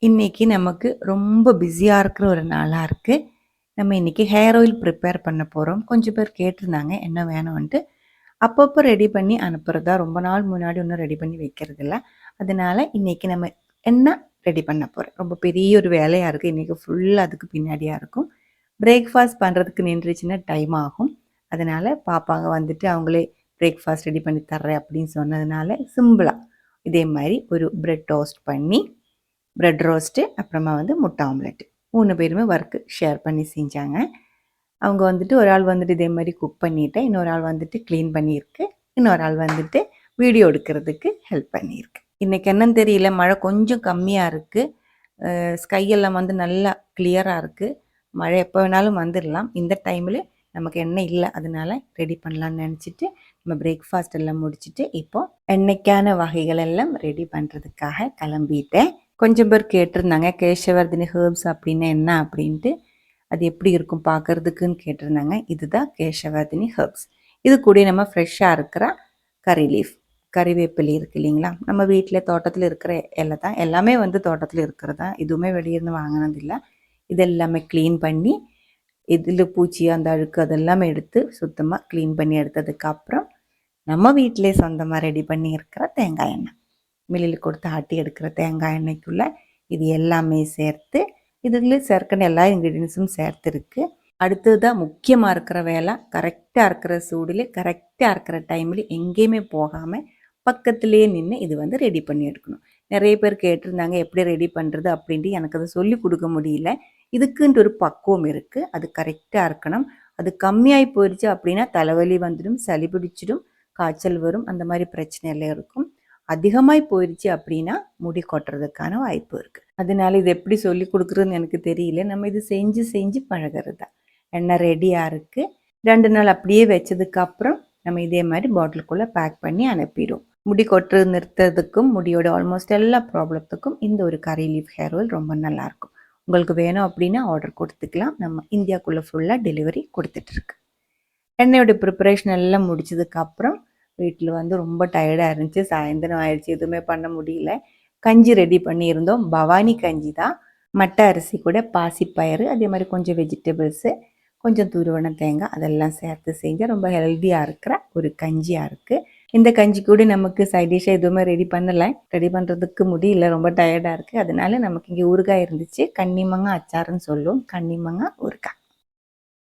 இன்னைக்கு நமக்கு ரொம்ப பிஸியாக இருக்கிற ஒரு நாளாக இருக்குது. நம்ம இன்னைக்கு ஹேர் ஆயில் ப்ரிப்பேர் பண்ண போகிறோம். கொஞ்சம் பேர் கேட்டிருந்தாங்க என்ன வேணும்ன்ட்டு. அப்பப்போ ரெடி பண்ணி அனுப்புகிறதா, ரொம்ப நாள் முன்னாடி ஒன்றும் ரெடி பண்ணி வைக்கிறதில்ல. அதனால இன்னைக்கு நம்ம என்ன ரெடி பண்ண போகிறோம். ரொம்ப பெரிய ஒரு வேலையாக இருக்குது. இன்றைக்கி ஃபுல்லாக அதுக்கு பின்னாடியாக இருக்கும். பிரேக்ஃபாஸ்ட் பண்ணுறதுக்கு நின்றுச்சுன்னா டைம் ஆகும். அதனால் பாப்பாங்க வந்துட்டு அவங்களே பிரேக்ஃபாஸ்ட் ரெடி பண்ணி தர்றேன் அப்படின்னு சொன்னதுனால சிம்பிளாக இதே மாதிரி ஒரு பிரெட் டோஸ்ட் பண்ணி பிரெட் ரோஸ்ட்டு, அப்புறமா முட்டை ஆம்லெட் 3 பேருமே ஒர்க்கு ஷேர் பண்ணி செஞ்சாங்க. அவங்க வந்துட்டு ஒரு ஆள் வந்துட்டு இதே மாதிரி குக் பண்ணிவிட்டு, இன்னொரு ஆள் வந்துட்டு க்ளீன் பண்ணியிருக்கு, இன்னொரு ஆள் வந்துட்டு வீடியோ எடுக்கிறதுக்கு ஹெல்ப் பண்ணியிருக்கு. இன்றைக்கி என்னன்னு தெரியல, மழை கொஞ்சம் கம்மியாக இருக்குது. ஸ்கையெல்லாம் நல்லா கிளியராக இருக்குது. மழை எப்போ வேணாலும் வந்துடலாம். இந்த டைமில் நமக்கு எண்ணெய் இல்லை, அதனால ரெடி பண்ணலான்னு நினச்சிட்டு நம்ம பிரேக்ஃபாஸ்ட் எல்லாம் முடிச்சுட்டு இப்போது எண்ணெய்க்கான வகைகள் எல்லாம் ரெடி பண்ணுறதுக்காக கிளம்பிட்டேன். கொஞ்சம் பேர் கேட்டிருந்தாங்க கேஷவர்தினி ஹெர்ப்ஸ் அப்படின்னா என்ன அப்படின்ட்டு, அது எப்படி இருக்கும் பார்க்குறதுக்குன்னு கேட்டிருந்தாங்க. இதுதான் கேஷவர்தினி ஹெர்ப்ஸ். இது கூட நம்ம ஃப்ரெஷ்ஷாக இருக்கிற கறி லீஃப், கறிவேப்பிலை இருக்குது இல்லைங்களா, நம்ம வீட்டில் தோட்டத்தில் இருக்கிற இலை தான். எல்லாமே தோட்டத்தில் இருக்கிறதா, எதுவுமே வெளியிருந்து வாங்கினதில்லை. இதெல்லாமே க்ளீன் பண்ணி இதில் பூச்சி அந்த அழுக்கு அதெல்லாமே எடுத்து சுத்தமாக க்ளீன் பண்ணி எடுத்ததுக்கப்புறம் நம்ம வீட்டிலே சொந்தமாக ரெடி பண்ணி இருக்கிற தேங்காய் எண்ணெய், மில்லில் கொடுத்து ஆட்டி எடுக்கிற தேங்காய் எண்ணெய்க்குள்ளே இது எல்லாமே சேர்த்து இதில் சேர்க்கிற எல்லா இன்க்ரீடியன்ஸும் சேர்த்துருக்கு. அடுத்தது தான் முக்கியமாக இருக்கிற வேலை, கரெக்டாக இருக்கிற சூடில் கரெக்டாக இருக்கிற டைமில் எங்கேயுமே போகாமல் பக்கத்துலேயே நின்று இது ரெடி பண்ணி எடுக்கணும். நிறைய பேர் கேட்டிருந்தாங்க எப்படி ரெடி பண்ணுறது அப்படின்ட்டு. எனக்கு அதை சொல்லி கொடுக்க முடியல. இதுக்குன்ட்டு ஒரு பக்குவம் இருக்குது, அது கரெக்டாக இருக்கணும். அது கம்மியாகி போயிடுச்சு அப்படின்னா தலைவலி வந்துடும், சளி பிடிச்சிடும், காய்ச்சல் வரும், அந்த மாதிரி பிரச்சனை எல்லாம் இருக்கும். அதிகமாகி போயிடுச்சு அப்படின்னா முடி கொட்டுறதுக்கான வாய்ப்பு இருக்குது. அதனால இது எப்படி சொல்லி கொடுக்குறதுன்னு எனக்கு தெரியல. நம்ம இது செஞ்சு செஞ்சு பழகிறது தான். எண்ணெய் ரெடியாக இருக்குது. 2 நாள் அப்படியே வச்சதுக்கப்புறம் நம்ம இதே மாதிரி பாட்டிலுக்குள்ளே பேக் பண்ணி அனுப்பிடும். முடி கொட்டுறது நிறுத்துறதுக்கும் முடியோட ஆல்மோஸ்ட் எல்லா ப்ராப்ளத்துக்கும் இந்த ஒரு கறி லீஃப் ஹேர் ஆயில் ரொம்ப நல்லாயிருக்கும். உங்களுக்கு வேணும் அப்படின்னா ஆர்டர் கொடுத்துக்கலாம். நம்ம இந்தியாவுக்குள்ளே ஃபுல்லாக டெலிவரி கொடுத்துட்ருக்கு. எண்ணெயோட ப்ரிப்பரேஷன் எல்லாம் முடிச்சதுக்கப்புறம் வீட்டில் ரொம்ப டயர்டாக இருந்துச்சு. சாயந்தரம் ஆயிடுச்சு, எதுவுமே பண்ண முடியல. கஞ்சி ரெடி பண்ணியிருந்தோம். பவானி கஞ்சி தான். மட்டை அரிசி கூட பாசிப்பயிறு, அதே மாதிரி கொஞ்சம் வெஜிடபிள்ஸு, கொஞ்சம் துருவன தேங்காய் அதெல்லாம் சேர்த்து செஞ்சால் ரொம்ப ஹெல்த்தியாக இருக்கிற ஒரு கஞ்சியாக இருக்குது. இந்த கஞ்சி கூட நமக்கு சைட் டிஷ்ஷாக எதுவுமே ரெடி பண்ணலை. ரெடி பண்ணுறதுக்கு முடியல, ரொம்ப டயர்டாக இருக்குது. அதனால நமக்கு இங்கே ஊறுகாய் இருந்துச்சு. கன்னிமங்காய் அச்சாருன்னு சொல்லுவோம், கன்னிமங்காய் ஊறுகாய்.